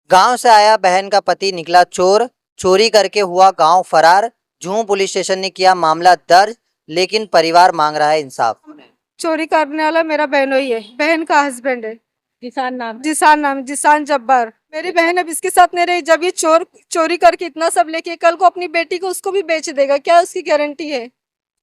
गांव से आया बहन का पति निकला चोर, चोरी करके हुआ गांव फरार। जूहू पुलिस स्टेशन ने किया मामला दर्ज, लेकिन परिवार मांग रहा है इंसाफ। चोरी करने वाला मेरा बहनोई है, बहन का हस्बैंड है। जिसान जब्बार मेरी बहन अब इसके साथ नहीं रही। जब ये चोरी करके इतना सब लेके कल को अपनी बेटी को उसको भी बेच देगा, क्या उसकी गारंटी है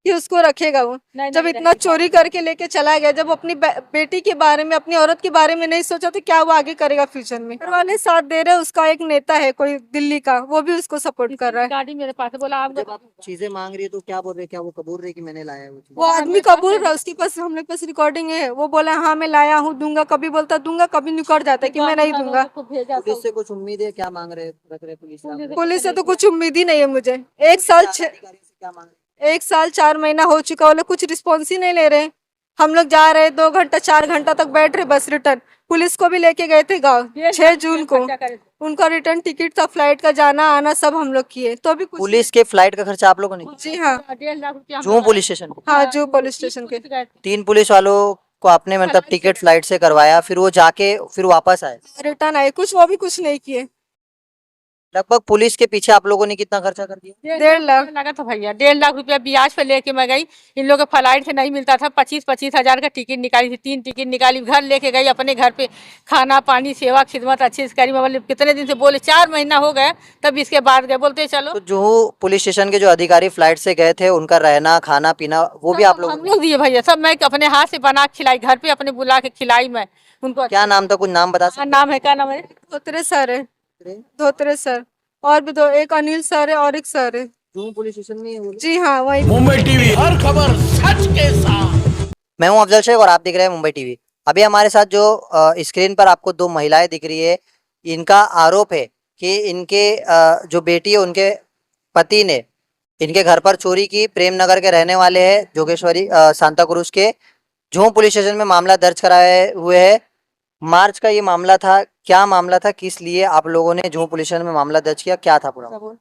कि उसको रखेगा वो? जब इतना चोरी करके लेके चला गया, जब अपनी बेटी के बारे में, अपनी औरत के बारे में नहीं सोचा तो क्या वो आगे करेगा फ्यूचर में? घर वाले साथ दे रहे हैं, उसका एक नेता है कोई दिल्ली का, वो भी उसको सपोर्ट कर रहा है। गाड़ी मेरे पास है, बोला आप जब आप चीजें मांग रही है तो क्या बोल रहे हैं? क्या वो कबूल रहे कि मैंने लाया है वो चीज? वो आदमी कबूल रहा, उसके पास हम लोग पास रिकॉर्डिंग है। वो बोला हाँ मैं लाया हूँ, दूंगा, कभी बोलता दूंगा, कभी निकल जाता है कि मैं नहीं दूंगा। पुलिस से कुछ उम्मीद है? क्या मांग रहे रख रहे पुलिस से? पुलिस से तो कुछ उम्मीद ही नहीं है मुझे। अधिकारी से क्या मांग रहे? 1 साल 4 महीना हो चुका, वो लोग कुछ रिस्पॉन्स ही नहीं ले रहे। हम लोग जा रहे 2 घंटा 4 घंटा तक बैठ रहे, बस रिटर्न। पुलिस को भी लेके गए थे गाँव 6 जून को, उनका रिटर्न टिकट था, फ्लाइट का जाना आना सब हम लोग किए, तो भी कुछ। पुलिस के फ्लाइट का खर्चा आप लोगों ने? जी हाँ, 1.5 लाख रुपया जूहू पुलिस स्टेशन? हाँ जू पुलिस स्टेशन के 3 पुलिस वालों को आपने मतलब टिकट फ्लाइट से करवाया, फिर वो जाके फिर वापस आए? रिटर्न आए, कुछ वो भी कुछ नहीं किए। लगभग पुलिस के पीछे आप लोगों ने कितना खर्चा कर दिया? 1.5 लाख लगा था भैया। 1.5 लाख रुपया ब्याज पे लेके मैं गई। इन लोगों के फ्लाइट से नहीं मिलता था। 25-25 हजार का टिकट निकाली थी, 3 टिकट निकाली, घर लेके गई। अपने घर पे खाना पानी सेवा खिदमत अच्छे से करी। मैं बोले कितने दिन से, बोले 4 महीना हो गया। तब इसके बाद गए, बोलते चलो। तो जूहू पुलिस स्टेशन के जो अधिकारी फ्लाइट से गए थे, उनका रहना खाना पीना वो भी आप हम लोग? लोग दिए भैया, सब मैं अपने हाथ से बना के खिलाई, घर पे अपने बुला के खिलाई मैं उनको। क्या नाम था? कुछ नाम बता सकते नाम है, क्या नाम है? धोत्रे सर है, हैं? धोत्रे सर, और भी दो, एक अनिल सर है और एक सर है। जूहू पुलिस स्टेशन में ही है वो लोग? जी हाँ वही। मुंबई टीवी, हर खबर सच के साथ। मैं हूं अफजल शेख और आप देख रहे हैं मुंबई टीवी। अभी हमारे साथ जो स्क्रीन पर आपको 2 महिलाएं दिख रही है, इनका आरोप है कि इनके जो बेटी है उनके पति ने इनके घर पर चोरी की। प्रेम नगर के रहने वाले हैं, जोगेश्वरी सांता क्रूज के। जूहू पुलिस स्टेशन में मामला दर्ज कराए हुए है। मार्च का ये मामला था। क्या मामला था, किस लिए आप लोगों ने जूहू पुलिस स्टेशन में मामला दर्ज किया, क्या था पूरा?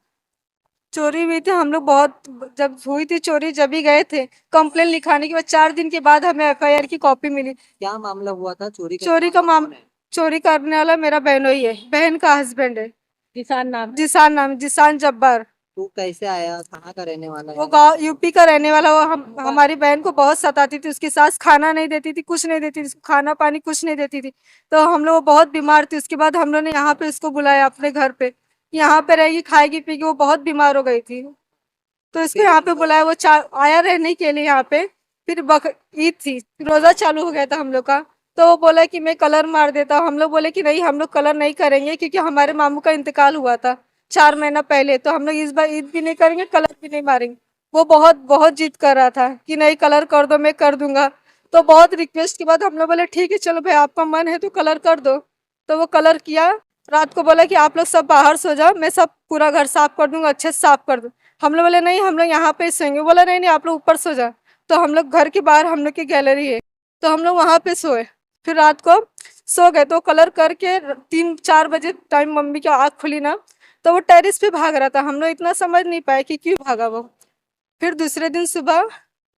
चोरी हुई थी, हम लोग बहुत, जब हुई थी चोरी जब ही गए थे। कंप्लेन लिखाने के बाद 4 दिन के बाद हमें एफआईआर की कॉपी मिली। क्या मामला हुआ था? चोरी का मामला, चोरी करने वाला मेरा बहनोई है, बहन का हस्बैंड है। जिसान जब्बार। तो कैसे आया, कहाँ का रहने वाला वो है? गाँव यूपी का रहने वाला। वो हमारी बहन को बहुत सताती थी, उसकी सास खाना नहीं देती थी, कुछ नहीं देती थी, खाना पानी कुछ नहीं देती थी। तो हम लोग बहुत बीमार थे, उसके बाद हम लोग ने यहाँ पे इसको बुलाया अपने घर पे, यहाँ पे रहेगी खाएगी पीगी। वो बहुत बीमार हो गई थी, तो इसको यहाँ पे बुलाया। वो आया रहने के लिए यहाँ पे। फिर ईद थी, रोजा चालू हो गया था हम लोग का, तो वो बोला कि मैं कलर मार देता हूँ। हम लोग बोले कि नहीं, हम लोग कलर नहीं करेंगे, क्योंकि हमारे मामू का इंतकाल हुआ था 4 महीना पहले, तो हम लोग इस बार ईद भी नहीं करेंगे, कलर भी नहीं मारेंगे। वो बहुत बहुत जिद कर रहा था कि नहीं कलर कर दो, मैं कर दूंगा। तो बहुत रिक्वेस्ट के बाद हम लोग बोले ठीक है चलो भाई, आपका मन है तो कलर कर दो। तो वो कलर किया। रात को बोला कि आप लोग सब बाहर सो जाओ, मैं सब पूरा घर साफ कर दूंगा, अच्छे से साफ कर दूँ। हम लोग बोले नहीं, हम लोग यहाँ पे सोएंगे। बोला नहीं नहीं, आप लोग ऊपर सो जाओ। तो हम लोग घर के बाहर, हम लोग की गैलरी है, तो हम लोग वहाँ पे सोए। फिर रात को सो गए, तो कलर करके 3-4 बजे टाइम मम्मी की आँख खुली ना, तो वो टेरिस पे भाग रहा था। हम लोग इतना समझ नहीं पाए कि क्यों भागा वो। फिर दूसरे दिन सुबह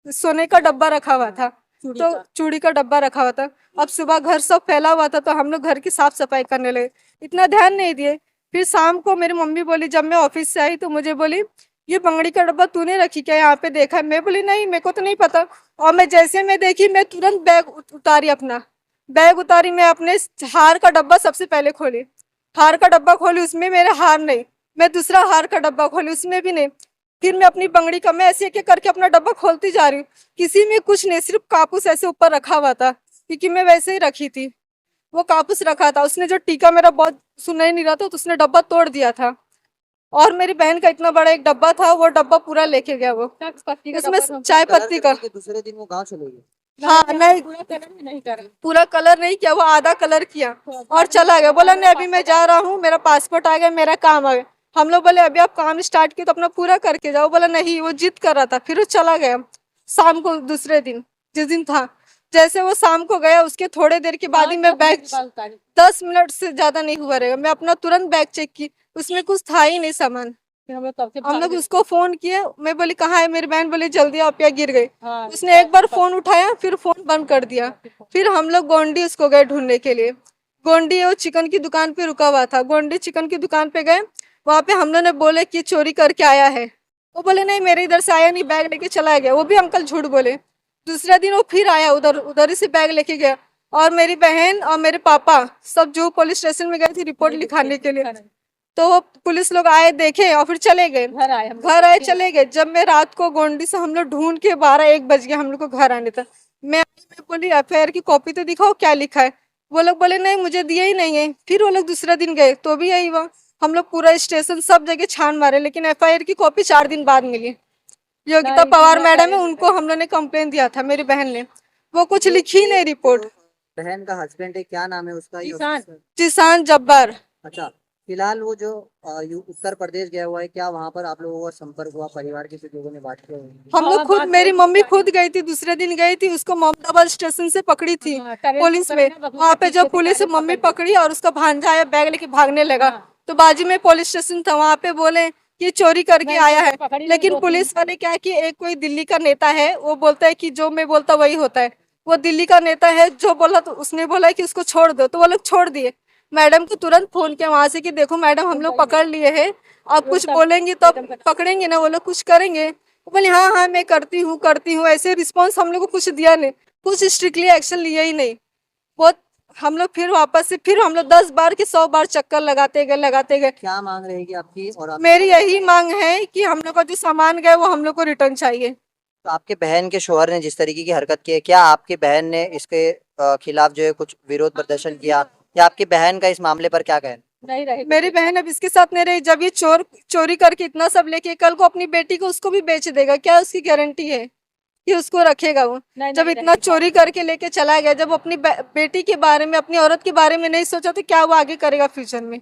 सोने का डब्बा रखा हुआ था, तो चूड़ी का डब्बा रखा हुआ था। अब सुबह घर सब फैला हुआ था, तो हम लोग घर की साफ सफाई करने लगे, इतना ध्यान नहीं दिए। फिर शाम को मेरी मम्मी बोली, जब मैं ऑफिस से आई तो मुझे बोली ये बंगड़ी का डब्बा तूने रखी क्या यहाँ पे, देखा? मैं बोली नहीं, मेरे को तो नहीं पता। और मैं जैसे मैं देखी, मैं तुरंत बैग उतारी, अपना बैग उतारी, मैं अपने हार का डब्बा सबसे पहले खोली। हार का डब्बा खोली, उसमें मेरे हार नहीं। मैं दूसरा हार का डब्बा खोली, उसमें भी नहीं। फिर मैं अपनी बंगड़ी का, मैं ऐसे एक एक करके अपना डब्बा खोलती जा रही हूँ, किसी में कुछ नहीं, सिर्फ कापूस ऐसे ऊपर रखा हुआ था, क्योंकि मैं वैसे ही रखी थी। वो कापूस रखा था, उसने जो टीका मेरा बहुत सुनाई नहीं रहा था, तो उसने डब्बा तोड़ दिया था। और मेरी बहन का इतना बड़ा एक डब्बा था, वो डब्बा पूरा लेके गया वो, उसमें चाय पत्ती का। दूसरे दिन वो गाँव चले गए? हाँ नहीं, पूरा कलर नहीं किया, वो आधा कलर किया और चला गया। बोला नहीं अभी मैं जा रहा हूँ, मेरा पासपोर्ट आ गया, मेरा काम आ गया। हम लोग बोले अभी आप काम स्टार्ट किए तो अपना पूरा करके जाओ। बोला नहीं, वो जिद कर रहा था। फिर वो चला गया शाम को, दूसरे दिन जिस दिन था। जैसे वो शाम को गया, उसके थोड़े देर के बाद ही मैं बैग, 10 मिनट से ज्यादा नहीं हुआ रहेगा, मैं अपना तुरंत बैग चेक की, उसमें कुछ था ही नहीं सामान। हम लोग उसको फोन किए, मैं बोली कहाँ है, मेरी बहन बोली जल्दी आप, या गिर गई। उसने एक बार फोन उठाया, फिर फोन बंद कर दिया। फिर हम लोग गोंडी उसको गए ढूंढने के लिए। गोंडी और चिकन की दुकान पे रुका हुआ था। गोंडी चिकन की दुकान पे गए, वहाँ पे हम लोग ने बोले कि चोरी करके आया है। वो बोले नहीं मेरे इधर से आया नहीं, बैग लेके चला गया। वो भी अंकल झूठ बोले। दूसरा दिन वो फिर आया, उधर ही से बैग लेके गया। और मेरी बहन और मेरे पापा सब जो पुलिस स्टेशन में गए थे रिपोर्ट लिखाने के लिए, तो वो पुलिस लोग आए, देखे और फिर चले गए। घर आए चले गए। जब मैं रात को गोंडी से हम लोग ढूंढ के 12-1 बज गया हम लोग को घर आने तक। मैं बोली एफआईआर की कॉपी तो दिखाओ क्या लिखा है। वो लोग बोले नहीं मुझे दिया ही नहीं है। फिर वो लोग दूसरा दिन गए तो भी यही हुआ। हम लोग पूरा स्टेशन सब जगह छान मारे, लेकिन एफआईआर की कॉपी 4 दिन बाद मिली। योगिता पवार मैडम है, उनको हम लोग ने कंप्लेन दिया था, मेरी बहन ने, वो कुछ लिखी नहीं रिपोर्ट। बहन का हस्बैंड है, क्या नाम है उसका? जिसान जब्बार। अच्छा, फिलहाल वो जो उत्तर प्रदेश गया हुआ है, क्या वहाँ पर आप लोगों का संपर्क हुआ? परिवार के लोगों ने बात किया? हम लोग खुद, मेरी मम्मी खुद गई थी, दूसरे दिन गई थी, उसको मोहम्मदाबाद स्टेशन से पकड़ी थी पुलिस में। वहाँ पे जो पुलिस मम्मी पकड़ी और उसका भांजा आया बैग लेके भागने लगा, तो बाजू में पुलिस स्टेशन था, वहाँ पे बोले कि चोरी करके आया है। लेकिन पुलिस वाले क्या है कि एक कोई दिल्ली का नेता है, वो बोलता है कि जो मैं बोलता वही होता है। वो दिल्ली का नेता है, जो बोला तो उसने बोला कि उसको छोड़ दो, तो वो लोग छोड़ दिए। मैडम को तुरंत फोन किया वहां से कि देखो मैडम हम लोग पकड़ लिए हैं, आप कुछ बोलेंगे तो पकड़ेंगे ना, वो लोग कुछ करेंगे। वो बोले हाँ हाँ मैं करती हूँ। ऐसे रिस्पॉन्स हम लोग को कुछ दिया नहीं, कुछ स्ट्रिक्टली एक्शन लिया ही नहीं। बहुत हम लोग फिर वापस से फिर हम लोग 10 बार के 100 बार चक्कर लगाते गए। क्या मांग रहेगी आपकी? और मेरी यही मांग है कि हम लोग का जो सामान गए वो हम लोग को रिटर्न चाहिए। तो आपके बहन के शोहर ने जिस तरीके की हरकत की है, क्या आपकी बहन ने इसके खिलाफ जो है कुछ विरोध प्रदर्शन किया, या आपकी बहन का इस मामले पर क्या कहना? नहीं रहे मेरी बहन अब इसके साथ नहीं रही। जब ये चोरी करके इतना सब लेके कल को अपनी बेटी को उसको भी बेच देगा, क्या उसकी गारंटी है कि उसको रखेगा वो? जब इतना चोरी करके लेके चला गया, जब अपनी बेटी के बारे में, अपनी औरत के बारे में नहीं सोचा, तो क्या वो आगे करेगा फ्यूचर में?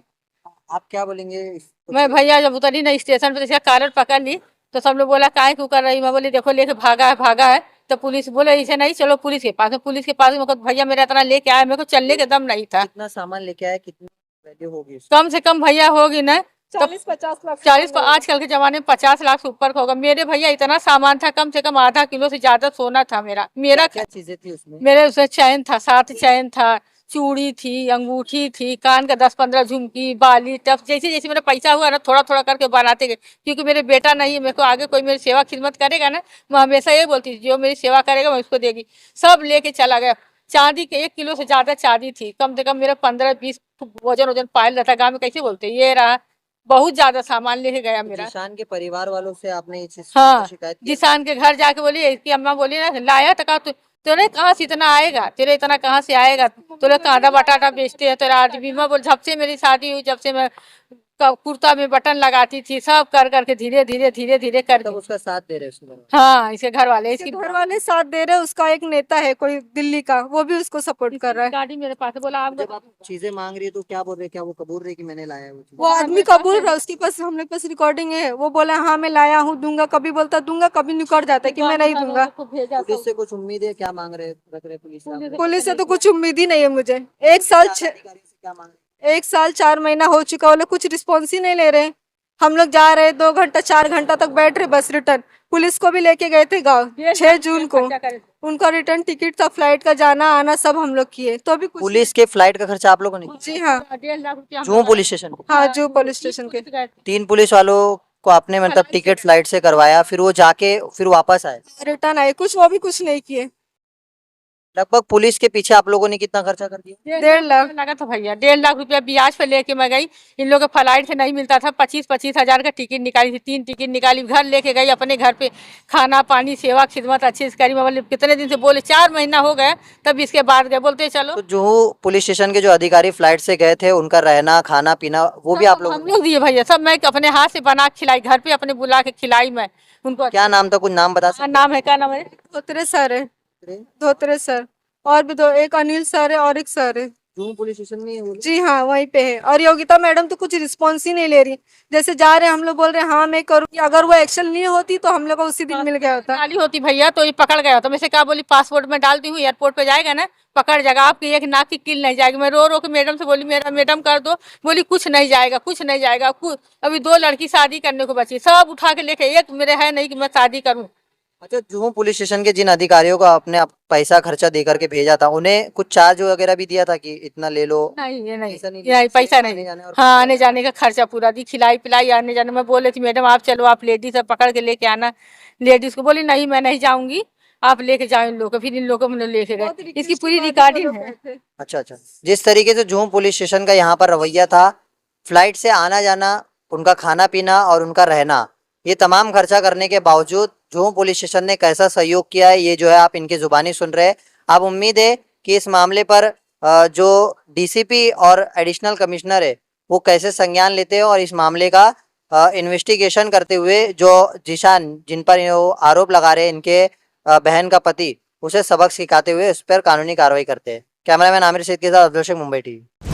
आप क्या बोलेंगे? मैं भैया जब उतरी ना स्टेशन पे, इसका कारण पकड़ ली तो सब लोग बोला काहे क्यों कर रही? मैं बोली देखो लेके भागा है। तो पुलिस बोले इसे नहीं, चलो पुलिस के पास। मेरे को भैया मेरा इतना लेके आया, मेरे को चलने के दम नहीं था। कितना सामान लेके आया, कितनी वैल्यू होगी? कम से कम भैया होगी ना 40-50 लाख। 40 को आजकल के जमाने में 50 लाख से ऊपर का होगा। मेरे भैया इतना सामान था, कम से कम आधा किलो से ज्यादा सोना था मेरा क्या चीजें थी उसमें? मेरे उसमें चैन था, 7 चैन था, चूड़ी थी, अंगूठी थी, कान का 10-15 झुमकी, बाली, टफ, जैसे जैसे मेरा पैसा हुआ ना थोड़ा थोड़ा करके बनाते गए। क्योंकि मेरे बेटा नहीं है, मेरे को आगे कोई मेरी सेवा खिदमत करेगा ना, मैं हमेशा ये बोलती थी जो मेरी सेवा करेगा मैं उसको देगी। सब लेके चला गया। चांदी के 1 किलो से ज्यादा चांदी थी, कम से कम मेरा 15-20 वजन पायल रहता। गाँव में कैसे बोलते ये रहा, बहुत ज्यादा सामान लेके गया मेरा। जिशान के परिवार वालों से आपने ये चीज हाँ, शिकायत की? जिसान के घर जाके बोली, इसकी अम्मा बोली ना लाया तो कहा तेरे कहाँ से इतना आएगा, तेरे इतना कहाँ से आएगा, तेरे कांदा बटाटा बेचते हैं तेरा आदमी। मैं बोल जब से मेरी शादी हुई, जब से मैं कुर्ता में बटन लगाती थी, सब कर करके धीरे धीरे कर तब उसका साथ दे रहे उसमें? हाँ, इसके घर वाले, इसके घर वाले साथ दे रहे हैं। उसका एक नेता है कोई दिल्ली का, वो भी उसको सपोर्ट कर रहा है। गाड़ी मेरे पास है, बोला आप जब आप चीजें मांग रही है तो क्या बोल रहे? क्या वो कबूल रहे कि मैंने लाया है वो चीज़? वो आदमी कबूल रहा, उसके पास हम लोग पास रिकॉर्डिंग है। वो बोला हाँ मैं लाया हूँ, दूंगा, कभी बोलता दूंगा, कभी निकल जाता है कि मैं नहीं दूंगा। पुलिस से कुछ उम्मीद है? क्या मांग रहे, रख रहे पुलिस से? पुलिस से तो कुछ उम्मीद ही नहीं है मुझे। 1 साल अधिकारी से क्या मांग रहे? 1 साल 4 महीना हो चुका, वो लोग कुछ रिस्पॉन्स ही नहीं ले रहे। हम लोग जा रहे 2 घंटा 4 घंटा तक बैठ रहे, बस रिटर्न। पुलिस को भी लेके गए थे गाँव 6 जून को, उनका रिटर्न टिकट था, फ्लाइट का जाना आना सब हम लोग किए, तो अभी कुछ पुलिस के फ्लाइट का खर्चा आप लोगों ने किया? जी हाँ, 1.5 लाख रुपया जूहू पुलिस स्टेशन? हाँ जू पुलिस स्टेशन के 3 पुलिस वालों को आपने मतलब टिकट फ्लाइट से करवाया, फिर वो जाके फिर वापस आए? रिटर्न आए, कुछ वो भी कुछ नहीं किए। लगभग पुलिस के पीछे आप लोगों ने कितना खर्चा कर दिया? 1.5 लाख लगा था भैया। 1.5 लाख रुपया ब्याज पे लेके मैं गई। इन लोगों के फ्लाइट से नहीं मिलता था, 25-25 हजार का टिकट निकाली थी, 3 टिकट निकाली, घर लेके गई, अपने घर पे खाना पानी सेवा खिदमत अच्छे से करी। मतलब कितने दिन से बोले, 4 महीना हो गया, तब इसके बाद गए, बोलते चलो। तो जूहू पुलिस स्टेशन के जो अधिकारी फ्लाइट से गए थे, उनका रहना खाना पीना वो भी आप लोग? हम लोग दिए भैया, सब मैं अपने हाथ से बना के खिलाई, घर पे अपने बुला के खिलाई मैं उनको। क्या नाम था? कुछ नाम बता सकते? नाम है, क्या नाम है? धोत्रे सर है, हैं? धोत्रे सर, और भी 2, एक अनिल सर है और एक सर है। जूहू पुलिस स्टेशन में ही है वो लोग? जी हाँ वहीं पे है। और योगिता मैडम तो कुछ रिस्पॉन्स ही नहीं ले रही। जैसे जा रहे हैं हम लोग बोल रहे हैं हाँ मैं करूँगी, अगर वो एक्शन नहीं होती तो हम लोग को उसी दिन मिल गया होता। डाली होती भैया तो ये पकड़ गया होता। मैं से कहा बोली पासपोर्ट में डाल दी हूँ, एयरपोर्ट पे जाएगा ना पकड़ जाएगा, आपकी एक नाक की कील नहीं जाएगी। मैं रो रो के मैडम से बोली मेरा मैडम कर दो, बोली कुछ नहीं जाएगा, कुछ नहीं जाएगा। अभी 2 लड़की शादी करने को बची, सब उठा के लेके, एक मेरे है नहीं कि मैं शादी करूँ। अच्छा, जुहू पुलिस स्टेशन के जिन अधिकारियों को आपने पैसा खर्चा दे करके भेजा था, उन्हें कुछ चार्ज वगैरह भी दिया था कि इतना ले लो? नहीं ये नहीं, ऐसा नहीं ये नहीं पैसा आने नहीं। जाने और हाँ आने जाने का खर्चा पूरा दी, खिलाई पिलाई आने जाने। मैं बोले थी मैडम आप चलो, आप लेडीज पकड़ के लेके आना। लेडीज को बोली नहीं मैं नहीं जाऊंगी, आप लेके जाओ इन लोग को। फिर इन लोग को हम लोग लेके बहुत गए, इसकी रिक्वेस्ट पूरी के बाद रिकॉर्डिंग वो लोग है। गए थे। अच्छा अच्छा, जिस तरीके से जुहू पुलिस स्टेशन का यहाँ पर रवैया था, फ्लाइट से आना जाना, उनका खाना पीना और उनका रहना, ये तमाम खर्चा करने के बावजूद जुहू पुलिस स्टेशन ने कैसा सहयोग किया है, ये जो है आप इनकी जुबानी सुन रहे हैं। अब उम्मीद है कि इस मामले पर जो डीसीपी और एडिशनल कमिश्नर है वो कैसे संज्ञान लेते हैं और इस मामले का इन्वेस्टिगेशन करते हुए जो जिशान जिन पर ये वो आरोप लगा रहे हैं इनके बहन का पति, उसे सबक सिखाते हुए उस पर कानूनी कार्रवाई करते हैं। कैमरामैन आमिर शेख के साथ अब्दुल शेख, मुंबई टीवी।